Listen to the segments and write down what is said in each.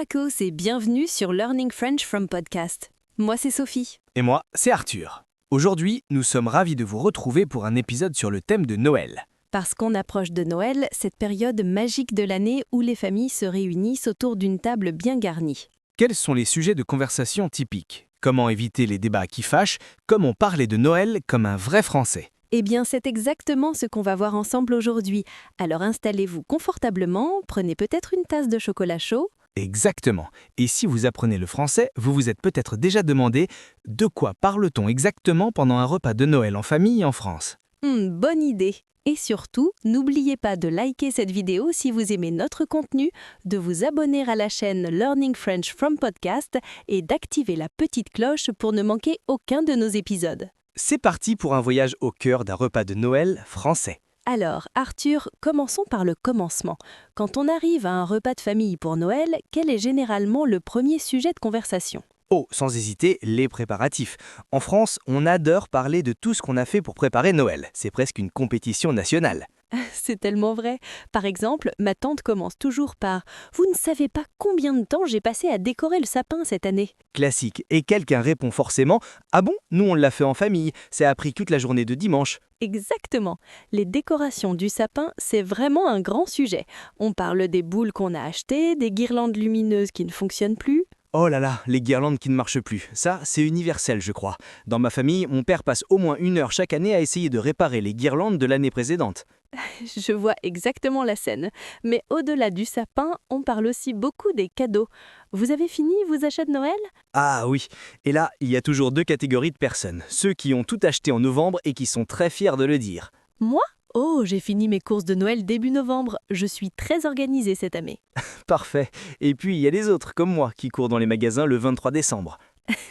tous et bienvenue sur Learning French from Podcast. Moi, c'est Sophie. Et moi, c'est Arthur. Aujourd'hui, nous sommes ravis de vous retrouver pour un épisode sur le thème de Noël. Parce qu'on approche de Noël, cette période magique de l'année où les familles se réunissent autour d'une table bien garnie. Quels sont les sujets de conversation typiques? Comment éviter les débats qui fâchent? Comment parler de Noël comme un vrai Français? Eh bien, c'est exactement ce qu'on va voir ensemble aujourd'hui. Alors installez-vous confortablement, prenez peut-être une tasse de chocolat chaud. Exactement. Et si vous apprenez le français, vous vous êtes peut-être déjà demandé de quoi parle-t-on exactement pendant un repas de Noël en famille en France? Bonne idée. Et surtout, n'oubliez pas de liker cette vidéo si vous aimez notre contenu, de vous abonner à la chaîne Learning French from Podcast et d'activer la petite cloche pour ne manquer aucun de nos épisodes. C'est parti pour un voyage au cœur d'un repas de Noël français. Alors, Arthur, commençons par le commencement. Quand on arrive à un repas de famille pour Noël, quel est généralement le premier sujet de conversation? Oh, sans hésiter, les préparatifs. En France, on adore parler de tout ce qu'on a fait pour préparer Noël. C'est presque une compétition nationale. C'est tellement vrai. Par exemple, ma tante commence toujours par « Vous ne savez pas combien de temps j'ai passé à décorer le sapin cette année ?» Classique. Et quelqu'un répond forcément « Ah bon, nous on l'a fait en famille, ça a pris toute la journée de dimanche. » Exactement. Les décorations du sapin, c'est vraiment un grand sujet. On parle des boules qu'on a achetées, des guirlandes lumineuses qui ne fonctionnent plus. Oh là là, les guirlandes qui ne marchent plus. Ça, c'est universel, je crois. Dans ma famille, mon père passe au moins 1 heure chaque année à essayer de réparer les guirlandes de l'année précédente. Je vois exactement la scène. Mais au-delà du sapin, on parle aussi beaucoup des cadeaux. Vous avez fini vos achats de Noël? Ah oui, et là, il y a toujours 2 catégories de personnes. Ceux qui ont tout acheté en novembre et qui sont très fiers de le dire. Moi? Oh, j'ai fini mes courses de Noël début novembre. Je suis très organisée cette année. Parfait. Et puis, il y a les autres, comme moi, qui courent dans les magasins le 23 décembre.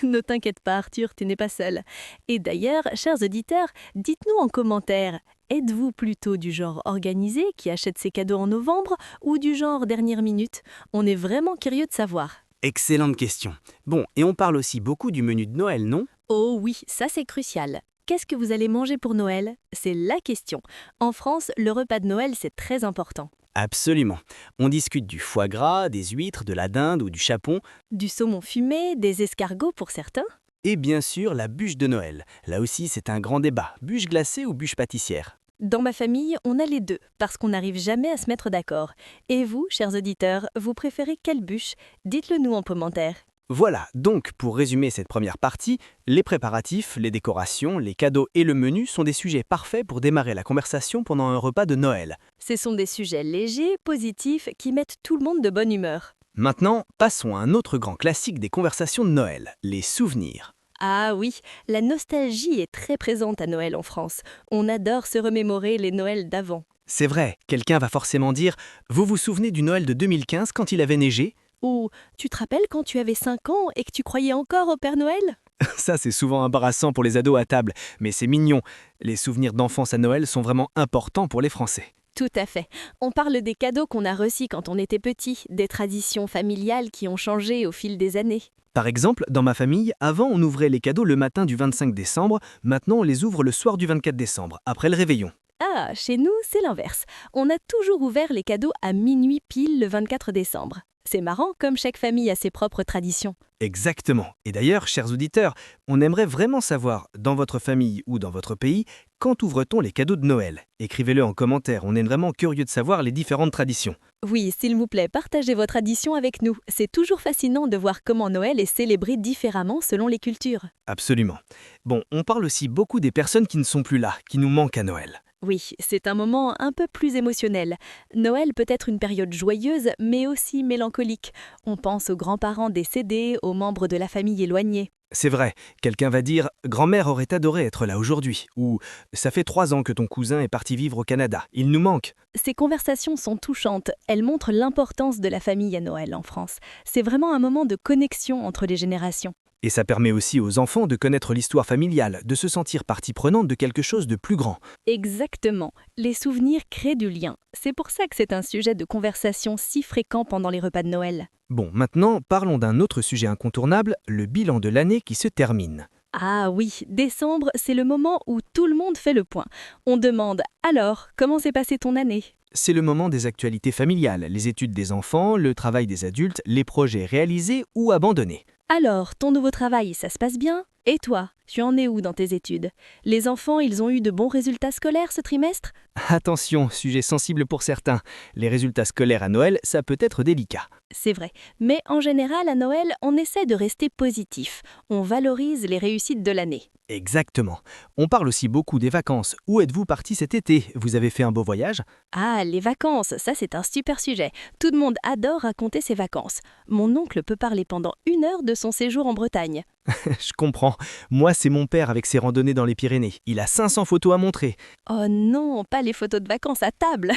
Ne t'inquiète pas, Arthur, tu n'es pas seul. Et d'ailleurs, chers auditeurs, dites-nous en commentaire, êtes-vous plutôt du genre organisé qui achète ses cadeaux en novembre ou du genre dernière minute? On est vraiment curieux de savoir. Excellente question. Bon, et on parle aussi beaucoup du menu de Noël, non? Oh oui, ça c'est crucial. Qu'est-ce que vous allez manger pour Noël? C'est la question. En France, le repas de Noël, c'est très important. Absolument. On discute du foie gras, des huîtres, de la dinde ou du chapon, Du saumon fumé, des escargots pour certains. et bien sûr la bûche de Noël. Là aussi, c'est un grand débat. Bûche glacée ou bûche pâtissière? Dans ma famille, on a les deux, parce qu'on n'arrive jamais à se mettre d'accord. Et vous, chers auditeurs, vous préférez quelle bûche? Dites-le nous en commentaire. Voilà, donc pour résumer cette première partie, les préparatifs, les décorations, les cadeaux et le menu sont des sujets parfaits pour démarrer la conversation pendant un repas de Noël. Ce sont des sujets légers, positifs, qui mettent tout le monde de bonne humeur. Maintenant, passons à un autre grand classique des conversations de Noël, les souvenirs. Ah oui, la nostalgie est très présente à Noël en France. On adore se remémorer les Noëls d'avant. C'est vrai, quelqu'un va forcément dire « Vous vous souvenez du Noël de 2015 quand il avait neigé ?» Ou tu te rappelles quand tu avais 5 ans et que tu croyais encore au Père Noël? Ça, c'est souvent embarrassant pour les ados à table, mais c'est mignon. Les souvenirs d'enfance à Noël sont vraiment importants pour les Français. Tout à fait. On parle des cadeaux qu'on a reçus quand on était petit, des traditions familiales qui ont changé au fil des années. Par exemple, dans ma famille, avant on ouvrait les cadeaux le matin du 25 décembre, maintenant on les ouvre le soir du 24 décembre, après le réveillon. Ah, chez nous, c'est l'inverse. On a toujours ouvert les cadeaux à minuit pile le 24 décembre. C'est marrant, comme chaque famille a ses propres traditions. Exactement. Et d'ailleurs, chers auditeurs, on aimerait vraiment savoir, dans votre famille ou dans votre pays, quand ouvre-t-on les cadeaux de Noël? Écrivez-le en commentaire, on est vraiment curieux de savoir les différentes traditions. Oui, s'il vous plaît, partagez vos traditions avec nous. C'est toujours fascinant de voir comment Noël est célébré différemment selon les cultures. Absolument. Bon, on parle aussi beaucoup des personnes qui ne sont plus là, qui nous manquent à Noël. Oui, c'est un moment un peu plus émotionnel. Noël peut être une période joyeuse, mais aussi mélancolique. On pense aux grands-parents décédés, aux membres de la famille éloignés. C'est vrai, quelqu'un va dire « Grand-mère aurait adoré être là aujourd'hui » ou « Ça fait 3 ans que ton cousin est parti vivre au Canada, il nous manque ». Ces conversations sont touchantes. Elles montrent l'importance de la famille à Noël en France. C'est vraiment un moment de connexion entre les générations. Et ça permet aussi aux enfants de connaître l'histoire familiale, de se sentir partie prenante de quelque chose de plus grand. Exactement. Les souvenirs créent du lien. C'est pour ça que c'est un sujet de conversation si fréquent pendant les repas de Noël. Bon, maintenant, parlons d'un autre sujet incontournable, le bilan de l'année qui se termine. Ah oui, décembre, c'est le moment où tout le monde fait le point. On demande « Alors, comment s'est passée ton année ?» c'est le moment des actualités familiales, les études des enfants, le travail des adultes, les projets réalisés ou abandonnés. Alors, ton nouveau travail, ça se passe bien? Et toi, tu en es où dans tes études? Les enfants, ils ont eu de bons résultats scolaires ce trimestre? Attention, sujet sensible pour certains. Les résultats scolaires à Noël, ça peut être délicat. C'est vrai, mais en général, à Noël, on essaie de rester positif. On valorise les réussites de l'année. Exactement. On parle aussi beaucoup des vacances. Où êtes-vous parti cet été? Vous avez fait un beau voyage? Ah, les vacances, ça c'est un super sujet. Tout le monde adore raconter ses vacances. Mon oncle peut parler pendant 1 heure de son séjour en Bretagne. Je comprends. Moi, c'est mon père avec ses randonnées dans les Pyrénées. Il a 500 photos à montrer. Oh non, pas les photos de vacances à table.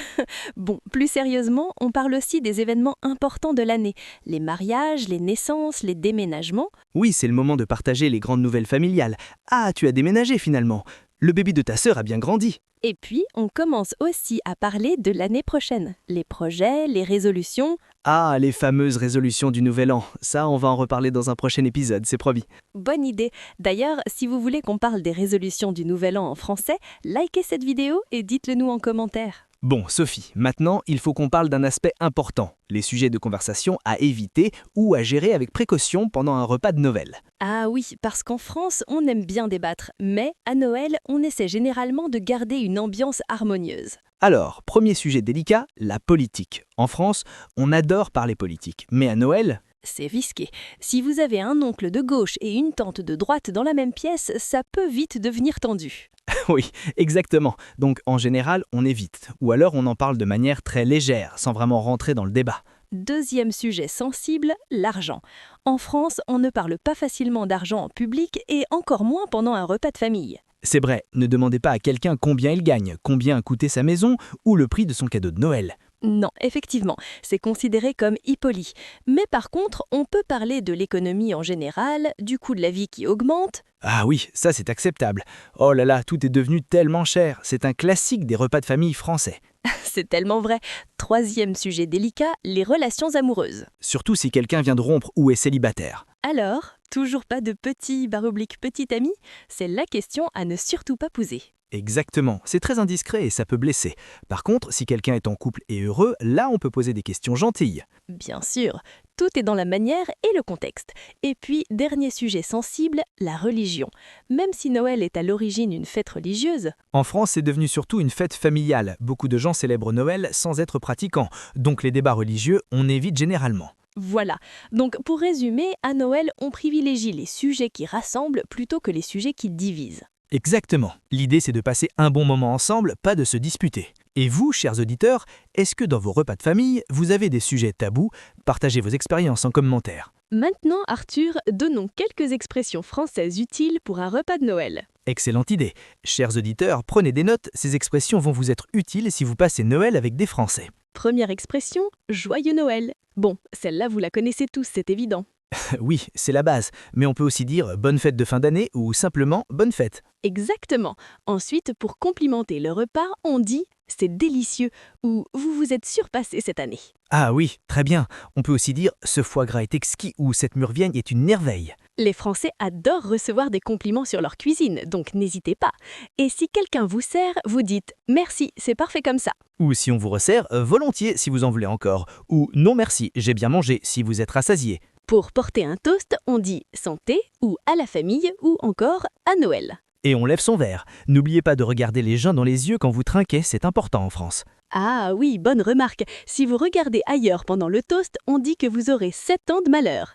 Bon, plus sérieusement, on parle aussi des événements importants de l'année. Les mariages, les naissances, les déménagements. Oui, c'est le moment de partager les grandes nouvelles familiales. Ah, tu as déménagé finalement. Le bébé de ta sœur a bien grandi. Et puis, on commence aussi à parler de l'année prochaine. Les projets, les résolutions. Ah, les fameuses résolutions du Nouvel An. Ça, on va en reparler dans un prochain épisode, c'est promis. Bonne idée. D'ailleurs, si vous voulez qu'on parle des résolutions du Nouvel An en français, likez cette vidéo et dites-le nous en commentaire. Bon, Sophie, maintenant, il faut qu'on parle d'un aspect important, les sujets de conversation à éviter ou à gérer avec précaution pendant un repas de Noël. Ah oui, parce qu'en France, on aime bien débattre, mais à Noël, on essaie généralement de garder une ambiance harmonieuse. Alors, premier sujet délicat, la politique. En France, on adore parler politique, mais à Noël, C'est risqué. Si vous avez un oncle de gauche et une tante de droite dans la même pièce, ça peut vite devenir tendu. oui, exactement. Donc en général, on évite, ou alors on en parle de manière très légère, sans vraiment rentrer dans le débat. Deuxième sujet sensible, l'argent. En France, on ne parle pas facilement d'argent en public et encore moins pendant un repas de famille. C'est vrai, ne demandez pas à quelqu'un combien il gagne, combien a coûté sa maison ou le prix de son cadeau de Noël. Non, effectivement, c'est considéré comme impoli. Mais par contre, on peut parler de l'économie en général, du coût de la vie qui augmente. Ah oui, ça c'est acceptable. Oh là là, tout est devenu tellement cher, c'est un classique des repas de famille français. C'est tellement vrai. Troisième sujet délicat, les relations amoureuses. Surtout si quelqu'un vient de rompre ou est célibataire. Alors, toujours pas de petit ami? C'est la question à ne surtout pas poser. Exactement, c'est très indiscret et ça peut blesser. Par contre, si quelqu'un est en couple et heureux, là on peut poser des questions gentilles. Bien sûr, tout est dans la manière et le contexte. Et puis, dernier sujet sensible, la religion. Même si Noël est à l'origine une fête religieuse, En France, c'est devenu surtout une fête familiale. Beaucoup de gens célèbrent Noël sans être pratiquants, donc les débats religieux, on évite généralement. voilà. Donc, pour résumer, à Noël, on privilégie les sujets qui rassemblent plutôt que les sujets qui divisent. Exactement. L'idée, c'est de passer un bon moment ensemble, pas de se disputer. Et vous, chers auditeurs, est-ce que dans vos repas de famille, vous avez des sujets tabous? Partagez vos expériences en commentaire. Maintenant, Arthur, donnons quelques expressions françaises utiles pour un repas de Noël. Excellente idée. Chers auditeurs, prenez des notes, ces expressions vont vous être utiles si vous passez Noël avec des Français. Première expression, joyeux Noël. Bon, celle-là, vous la connaissez tous, c'est évident. Oui, c'est la base, mais on peut aussi dire bonne fête de fin d'année ou simplement bonne fête. Exactement. Ensuite, pour complimenter le repas, on dit c'est délicieux ou vous vous êtes surpassé cette année. Ah oui, très bien. On peut aussi dire ce foie gras est exquis ou cette mûre-vigne est une merveille. Les Français adorent recevoir des compliments sur leur cuisine, donc n'hésitez pas. Et si quelqu'un vous sert, vous dites merci, c'est parfait comme ça. Ou si on vous resserre, volontiers si vous en voulez encore. Ou non merci, j'ai bien mangé si vous êtes rassasié. Pour porter un toast, on dit santé ou à la famille ou encore à Noël. Et on lève son verre. N'oubliez pas de regarder les gens dans les yeux quand vous trinquez, c'est important en France. Ah oui, bonne remarque. Si vous regardez ailleurs pendant le toast, on dit que vous aurez 7 ans de malheur.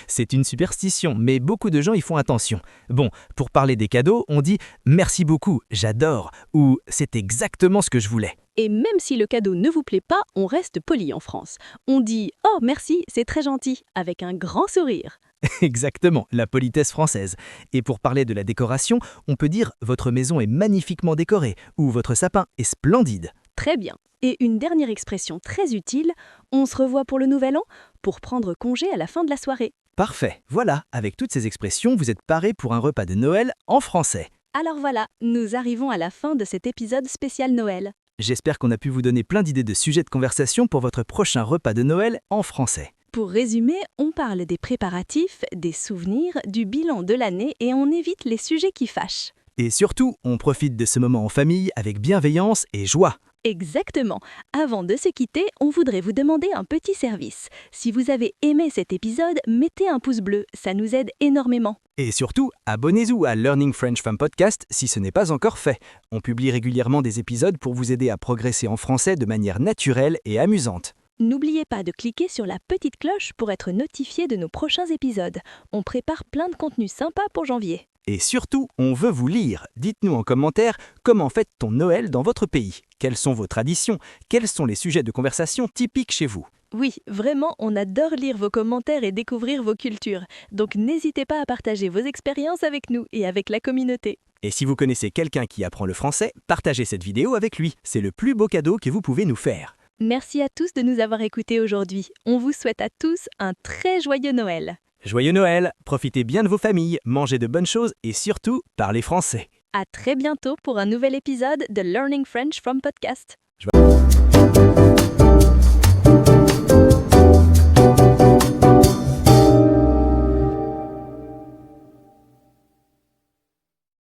C'est une superstition, mais beaucoup de gens y font attention. Bon, pour parler des cadeaux, on dit « merci beaucoup, j'adore » ou « c'est exactement ce que je voulais ». Et même si le cadeau ne vous plaît pas, on reste poli en France. On dit « Oh merci, c'est très gentil » avec un grand sourire. Exactement, la politesse française. Et pour parler de la décoration, on peut dire « votre maison est magnifiquement décorée » ou « votre sapin est splendide ». Très bien. Et une dernière expression très utile, on se revoit pour le nouvel an, pour prendre congé à la fin de la soirée. Parfait, voilà, avec toutes ces expressions, vous êtes parés pour un repas de Noël en français. Alors voilà, nous arrivons à la fin de cet épisode spécial Noël. J'espère qu'on a pu vous donner plein d'idées de sujets de conversation pour votre prochain repas de Noël en français. Pour résumer, on parle des préparatifs, des souvenirs, du bilan de l'année et on évite les sujets qui fâchent. Et surtout, on profite de ce moment en famille avec bienveillance et joie. Exactement. Avant de se quitter, on voudrait vous demander un petit service. Si vous avez aimé cet épisode, mettez un pouce bleu, ça nous aide énormément. Et surtout, abonnez-vous à Learning French from Podcast si ce n'est pas encore fait. On publie régulièrement des épisodes pour vous aider à progresser en français de manière naturelle et amusante. N'oubliez pas de cliquer sur la petite cloche pour être notifié de nos prochains épisodes. On prépare plein de contenus sympas pour janvier. Et surtout, on veut vous lire. Dites-nous en commentaire comment fête-t-on Noël dans votre pays? Quelles sont vos traditions? Quels sont les sujets de conversation typiques chez vous? Oui, vraiment, on adore lire vos commentaires et découvrir vos cultures. Donc n'hésitez pas à partager vos expériences avec nous et avec la communauté. Et si vous connaissez quelqu'un qui apprend le français, partagez cette vidéo avec lui. C'est le plus beau cadeau que vous pouvez nous faire. Merci à tous de nous avoir écoutés aujourd'hui. On vous souhaite à tous un très joyeux Noël. Joyeux Noël, profitez bien de vos familles, mangez de bonnes choses et surtout, parlez français. À très bientôt pour un nouvel épisode de Learning French from Podcast.